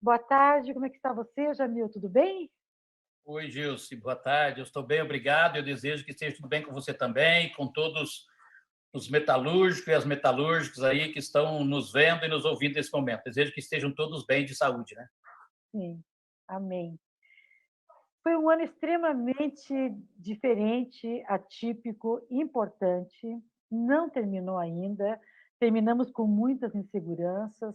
Boa tarde, como é que está você, Jamil? Tudo bem? Oi, Gilce, boa tarde. Eu estou bem, obrigado. Eu desejo que esteja tudo bem com você também, com todos os metalúrgicos e as metalúrgicas aí que estão nos vendo e nos ouvindo nesse momento. Desejo que estejam todos bem de saúde, né? Sim, amém. Foi um ano extremamente diferente, atípico, importante. Não terminou ainda. Terminamos com muitas inseguranças.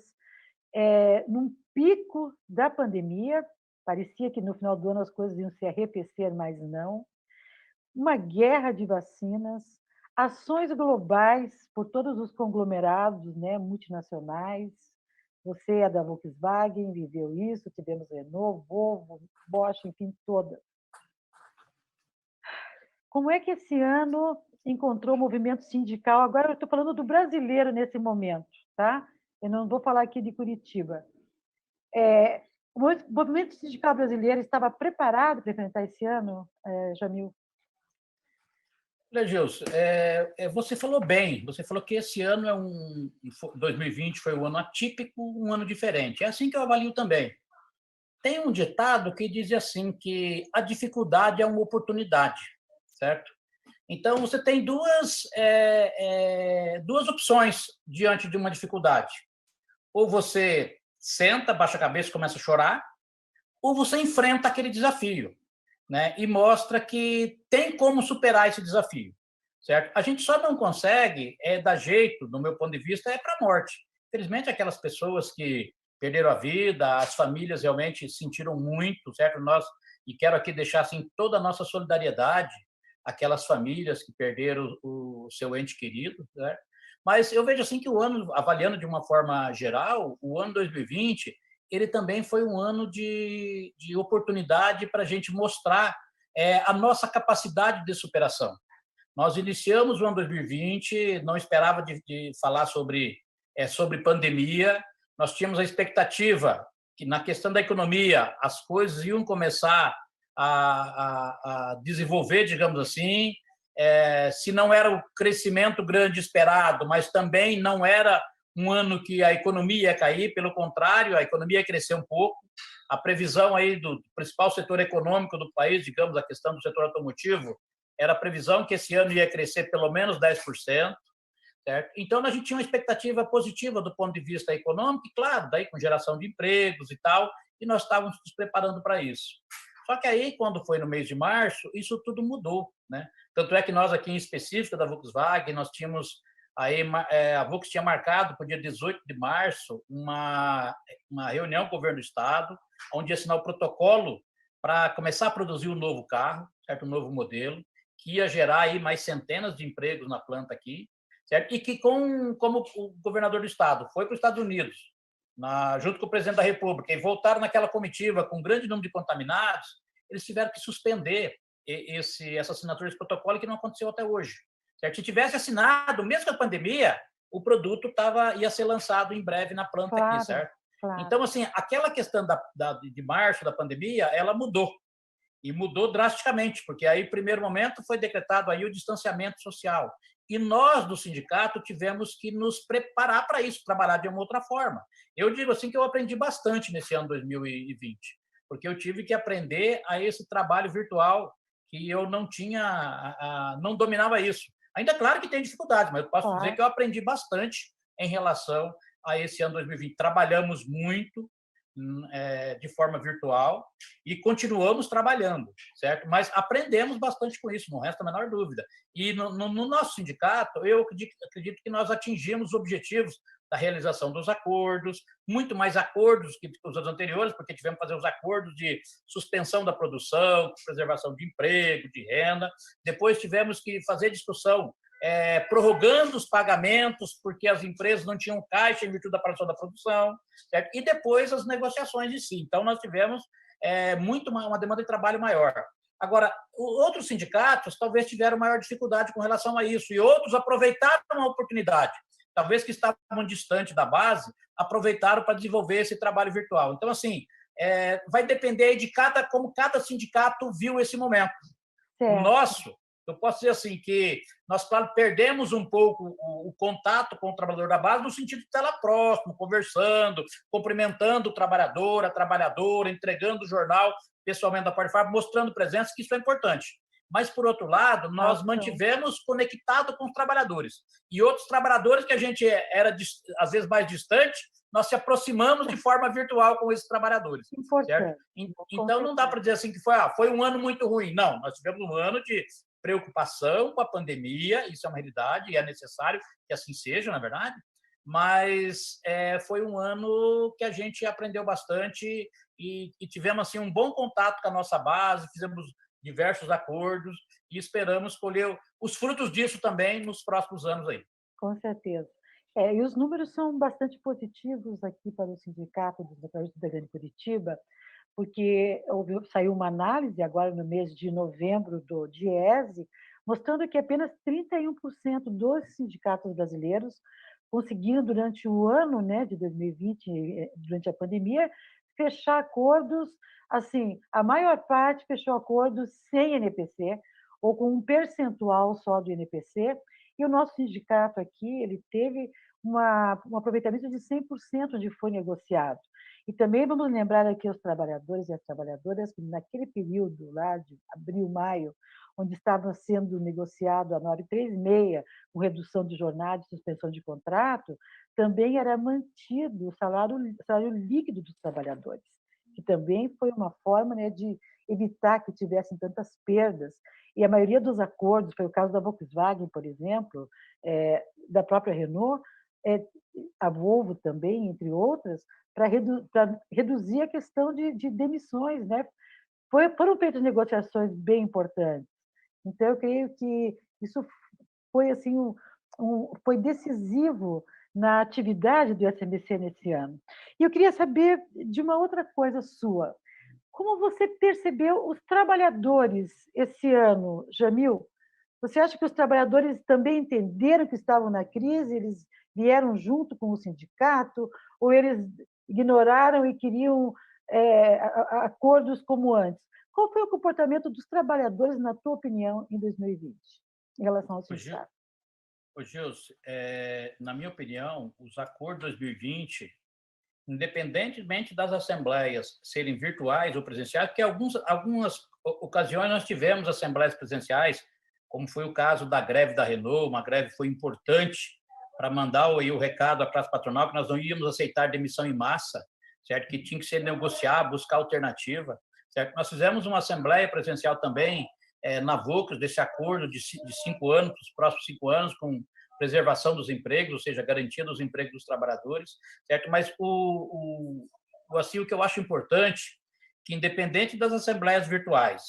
Num pico da pandemia, parecia que no final do ano as coisas iam se arrefecer, mas não. Uma guerra de vacinas, ações globais por todos os conglomerados, né, multinacionais. Você é da Volkswagen, viveu isso, tivemos Renault, Volvo, Bosch, enfim, todas. Como é que esse ano encontrou o movimento sindical? Agora eu estou falando do brasileiro nesse momento, tá? Eu não vou falar aqui de Curitiba. O movimento sindical brasileiro estava preparado para enfrentar esse ano, Jamil? Olha, Gilce, você falou bem. Você falou que esse ano 2020 foi um ano atípico, um ano diferente. É assim que eu avalio também. Tem um ditado que diz assim que a dificuldade é uma oportunidade, certo? Então, você tem duas opções diante de uma dificuldade. Ou você senta, baixa a cabeça e começa a chorar, ou você enfrenta aquele desafio, né? E mostra que tem como superar esse desafio, certo? A gente só não consegue dar jeito, do meu ponto de vista, para a morte. Infelizmente, aquelas pessoas que perderam a vida, as famílias realmente sentiram muito, certo? E quero aqui deixar assim toda a nossa solidariedade àquelas famílias que perderam o seu ente querido, né? Mas eu vejo assim que o ano, avaliando de uma forma geral, o ano 2020 ele também foi um ano de oportunidade para a gente mostrar a nossa capacidade de superação. Nós iniciamos o ano 2020, não esperava de falar sobre pandemia, nós tínhamos a expectativa que, na questão da economia, as coisas iam começar a desenvolver, digamos assim, se não era o crescimento grande esperado, mas também não era um ano que a economia ia cair, pelo contrário, a economia ia crescer um pouco. A previsão aí do principal setor econômico do país, digamos, a questão do setor automotivo, era a previsão que esse ano ia crescer pelo menos 10%, certo? Então, a gente tinha uma expectativa positiva do ponto de vista econômico, e claro, daí com geração de empregos e tal, e nós estávamos nos preparando para isso. Só que aí, quando foi no mês de março, isso tudo mudou, né? Tanto é que nós aqui em específico da Volkswagen, nós tínhamos aí a Volkswagen tinha marcado para o dia 18 de março uma reunião com o governo do estado, onde ia assinar o protocolo para começar a produzir um novo carro, certo? Um novo modelo, que ia gerar aí mais centenas de empregos na planta aqui, certo? E que, como o governador do estado foi para os Estados Unidos, junto com o presidente da República, e voltaram naquela comitiva com um grande número de contaminados, eles tiveram que suspender essa assinatura desse protocolo, que não aconteceu até hoje. Certo? Se tivesse assinado, mesmo com a pandemia, o produto ia ser lançado em breve na planta aqui, Claro, certo? claro. Então, assim, aquela questão de março da pandemia, ela mudou. E mudou drasticamente, porque aí, no primeiro momento, foi decretado aí o distanciamento social. E nós, do sindicato, tivemos que nos preparar para isso, trabalhar de uma outra forma. Eu digo assim que eu aprendi bastante nesse ano 2020, porque eu tive que aprender a esse trabalho virtual que eu não tinha, não dominava isso. Ainda claro que tem dificuldades, mas eu posso dizer Claro. que eu aprendi bastante em relação a esse ano 2020. Trabalhamos muito, de forma virtual e continuamos trabalhando, certo? Mas aprendemos bastante com isso, não resta a menor dúvida. E no nosso sindicato, eu acredito que nós atingimos os objetivos da realização dos acordos, muito mais acordos que os anos anteriores, porque tivemos que fazer os acordos de suspensão da produção, preservação de emprego, de renda. Depois tivemos que fazer discussão prorrogando os pagamentos, porque as empresas não tinham caixa em virtude da paralisação da produção, certo? E depois as negociações em si. Então, nós tivemos uma demanda de trabalho maior. Agora, outros sindicatos talvez tiveram maior dificuldade com relação a isso, e outros aproveitaram a oportunidade, talvez que estavam distante da base, aproveitaram para desenvolver esse trabalho virtual. Então, assim, vai depender de como cada sindicato viu esse momento. O Certo. nosso, Eu posso dizer assim que nós, claro, perdemos um pouco o contato com o trabalhador da base no sentido de estar lá próximo, conversando, cumprimentando o trabalhador, a trabalhadora, entregando o jornal pessoalmente da parte de fábrica, mostrando presença, que isso é importante. Mas, por outro lado, nós mantivemos conectado com os trabalhadores. E outros trabalhadores que a gente era, às vezes, mais distante, nós se aproximamos de forma virtual com esses trabalhadores. Certo? Então, não dá para dizer assim que foi um ano muito ruim. Não, nós tivemos um ano de preocupação com a pandemia, isso é uma realidade e é necessário que assim seja, na verdade, mas foi um ano que a gente aprendeu bastante e tivemos assim um bom contato com a nossa base, fizemos diversos acordos e esperamos colher os frutos disso também nos próximos anos aí. Com certeza. E os números são bastante positivos aqui para o Sindicato dos Metalúrgicos da Grande Curitiba, porque saiu uma análise agora no mês de novembro do DIESE, mostrando que apenas 31% dos sindicatos brasileiros conseguiram, durante o ano, né, de 2020, durante a pandemia, fechar acordos, assim, a maior parte fechou acordos sem NPC, ou com um percentual só do NPC, e o nosso sindicato aqui, ele teve um aproveitamento de 100% de foi negociado. E também vamos lembrar aqui os trabalhadores e as trabalhadoras que naquele período lá de abril, maio, onde estava sendo negociado a 9,36, com redução de jornada e suspensão de contrato, também era mantido o salário líquido dos trabalhadores, que também foi uma forma, né, de evitar que tivessem tantas perdas. E a maioria dos acordos, foi o caso da Volkswagen, por exemplo, da própria Renault, a Volvo também, entre outras, para reduzir a questão de demissões, né? Foram feitas negociações bem importantes. Então, eu creio que isso foi assim foi decisivo na atividade do SMC nesse ano. E eu queria saber de uma outra coisa sua. Como você percebeu os trabalhadores esse ano, Jamil? Você acha que os trabalhadores também entenderam que estavam na crise, eles vieram junto com o sindicato, ou eles ignoraram e queriam acordos como antes? Qual foi o comportamento dos trabalhadores, na tua opinião, em 2020, em relação ao sindicato? Gilson, na minha opinião, os acordos de 2020, independentemente das assembleias serem virtuais ou presenciais, porque algumas ocasiões nós tivemos assembleias presenciais, como foi o caso da greve da Renault, uma greve que foi importante para mandar o recado à classe patronal que nós não íamos aceitar demissão em massa, certo? Que tinha que ser negociar, buscar alternativa, certo? Nós fizemos uma assembleia presencial também na Volks, desse acordo de 5 anos, para os próximos 5 anos, com preservação dos empregos, ou seja, garantia dos empregos dos trabalhadores, certo? Mas assim, o que eu acho importante, que independente das assembleias virtuais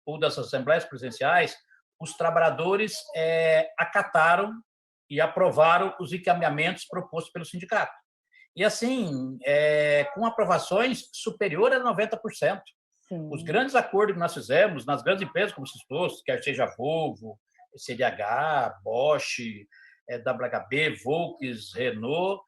ou das assembleias presenciais, os trabalhadores acataram e aprovaram os encaminhamentos propostos pelo sindicato. E, assim, com aprovações superiores a 90%. Sim. Os grandes acordos que nós fizemos nas grandes empresas, como se fosse, quer seja Volvo, CDH, Bosch, WHB, Volks, Renault,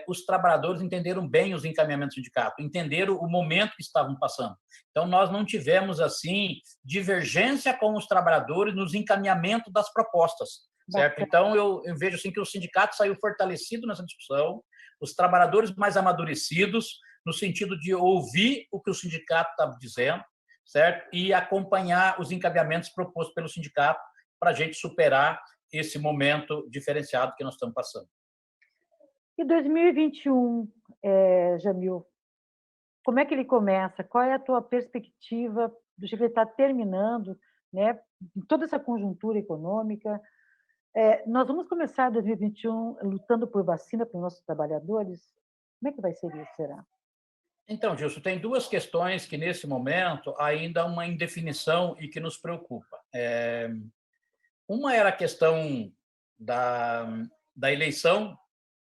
os trabalhadores entenderam bem os encaminhamentos do sindicato, entenderam o momento que estavam passando. Então, nós não tivemos, assim, divergência com os trabalhadores nos encaminhamentos das propostas, certo? Então, eu vejo assim, que o sindicato saiu fortalecido nessa discussão, os trabalhadores mais amadurecidos, no sentido de ouvir o que o sindicato estava dizendo, certo? E acompanhar os encaminhamentos propostos pelo sindicato para a gente superar esse momento diferenciado que nós estamos passando. E 2021, Jamil, como é que ele começa? Qual é a tua perspectiva do que ele está terminando, né? Em toda essa conjuntura econômica? Nós vamos começar 2021 lutando por vacina para os nossos trabalhadores? Como é que vai ser isso, será? Então, Gilson, tem duas questões que, nesse momento, ainda há uma indefinição e que nos preocupa. Uma era a questão da eleição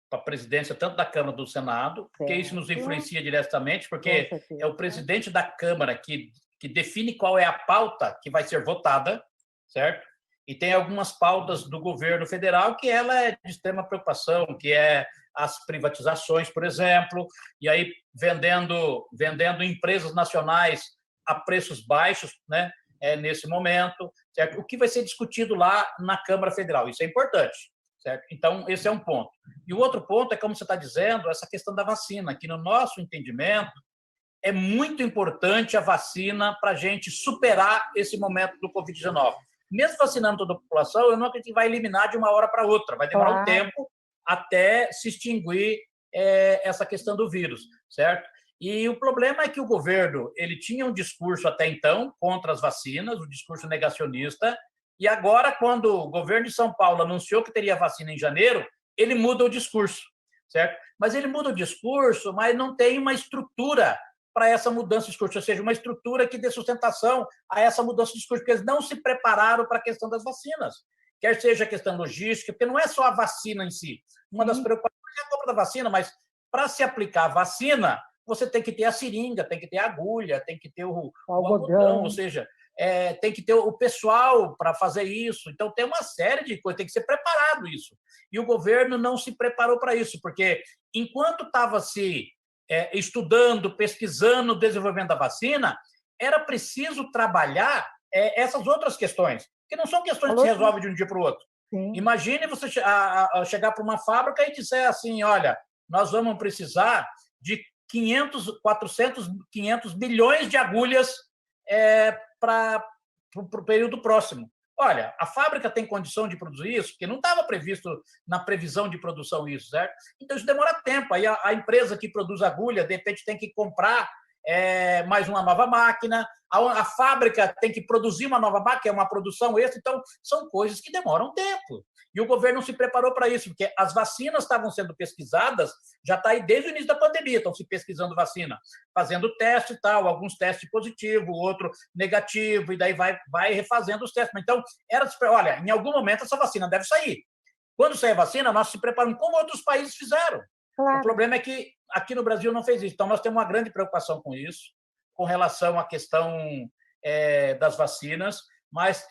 para a presidência, tanto da Câmara do Senado, porque isso nos influencia diretamente, porque é o presidente da Câmara que define qual é a pauta que vai ser votada, certo? E tem algumas pautas do governo federal que ela é de extrema preocupação, que é as privatizações, por exemplo, e aí vendendo empresas nacionais a preços baixos, né? Nesse momento, certo? O que vai ser discutido lá na Câmara Federal. Isso é importante, certo? Então, esse é um ponto. E o outro ponto é, como você está dizendo, essa questão da vacina, que no nosso entendimento é muito importante a vacina para a gente superar esse momento do Covid-19. Mesmo vacinando toda a população, eu não acredito que vai eliminar de uma hora para outra. Vai demorar um tempo até se extinguir essa questão do vírus, certo? E o problema é que o governo ele tinha um discurso até então contra as vacinas, um discurso negacionista, e agora, quando o governo de São Paulo anunciou que teria vacina em janeiro, ele muda o discurso, certo? Mas ele muda o discurso, mas não tem uma estrutura para essa mudança de discurso, ou seja, uma estrutura que dê sustentação a essa mudança de discurso, porque eles não se prepararam para a questão das vacinas, quer seja a questão logística, porque não é só a vacina em si. Uma das preocupações é a compra da vacina, mas para se aplicar a vacina, você tem que ter a seringa, tem que ter a agulha, tem que ter o algodão, ou seja, tem que ter o pessoal para fazer isso. Então, tem uma série de coisas, tem que ser preparado isso. E o governo não se preparou para isso, porque enquanto estava se estudando, pesquisando o desenvolvimento da vacina, era preciso trabalhar essas outras questões, que não são questões que se resolvem de um dia para o outro. Sim. Imagine você chegar para uma fábrica e dizer assim, olha, nós vamos precisar de 500 bilhões de agulhas para o período próximo. Olha, a fábrica tem condição de produzir isso, porque não estava previsto na previsão de produção isso, certo? Então, isso demora tempo. Aí a empresa que produz agulha, de repente, tem que comprar mais uma nova máquina, a fábrica tem que produzir uma nova máquina, é uma produção extra, então são coisas que demoram tempo. E o governo não se preparou para isso, porque as vacinas estavam sendo pesquisadas, já está aí desde o início da pandemia, estão se pesquisando vacina, fazendo teste e tal, alguns testes positivos, outro negativo, e daí vai refazendo os testes. Então, olha, em algum momento essa vacina deve sair. Quando sair a vacina, nós se preparamos como outros países fizeram. Claro. O problema é que aqui no Brasil não fez isso. Então, nós temos uma grande preocupação com isso, com relação à questão das vacinas, mas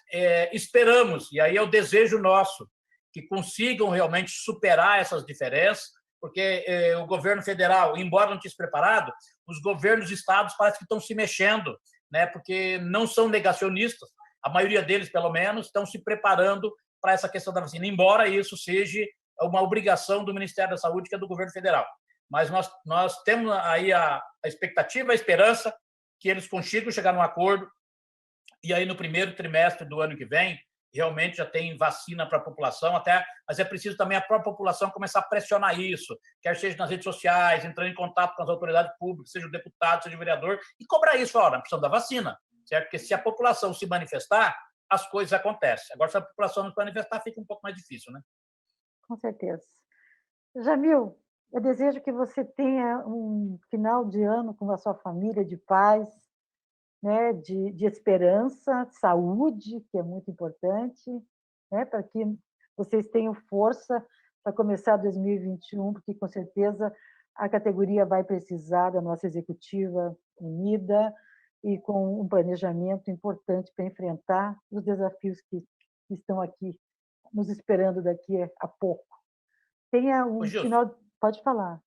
esperamos, e aí é o desejo nosso, que consigam realmente superar essas diferenças, porque o governo federal, embora não esteja preparado, os governos de estados parece que estão se mexendo, né, porque não são negacionistas, a maioria deles, pelo menos, estão se preparando para essa questão da vacina, embora isso seja uma obrigação do Ministério da Saúde, que é do governo federal. Mas nós temos aí a expectativa, a esperança que eles consigam chegar num acordo, e aí no primeiro trimestre do ano que vem, realmente já tem vacina para a população, mas é preciso também a própria população começar a pressionar isso, quer seja nas redes sociais, entrando em contato com as autoridades públicas, seja o deputado, seja o vereador, e cobrar isso, olha, precisamos da vacina, certo? Porque se a população se manifestar, as coisas acontecem. Agora, se a população não se manifestar, fica um pouco mais difícil, né? Com certeza. Jamil, eu desejo que você tenha um final de ano com a sua família de paz, né, de esperança, saúde, que é muito importante, né, para que vocês tenham força para começar 2021, porque com certeza a categoria vai precisar da nossa executiva unida e com um planejamento importante para enfrentar os desafios que estão aqui nos esperando daqui a pouco. Tenha um final... Pode falar.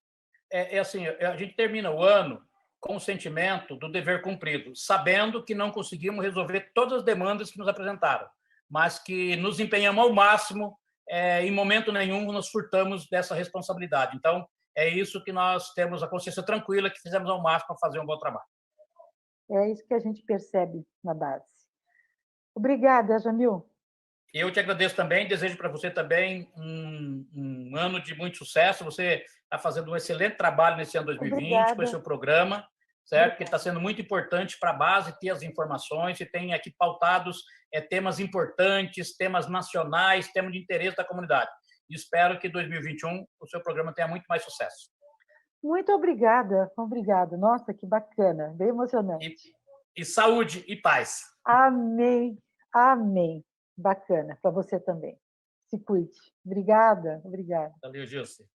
Assim, a gente termina o ano com o sentimento do dever cumprido, sabendo que não conseguimos resolver todas as demandas que nos apresentaram, mas que nos empenhamos ao máximo, em momento nenhum nos furtamos dessa responsabilidade. Então, é isso que nós temos a consciência tranquila, que fizemos ao máximo para fazer um bom trabalho. É isso que a gente percebe na base. Obrigada, Jamil. Eu te agradeço também, desejo para você também um ano de muito sucesso. Você está fazendo um excelente trabalho nesse ano 2020 Obrigada. Com esse seu programa, certo? Que está sendo muito importante para a base ter as informações e tem aqui pautados temas importantes, temas nacionais, temas de interesse da comunidade. E espero que 2021 o seu programa tenha muito mais sucesso. Muito obrigada, obrigada. Nossa, que bacana, bem emocionante. E saúde e paz. Amém, amém. Bacana, para você também. Se cuide. Obrigada, obrigada. Valeu, Gilce.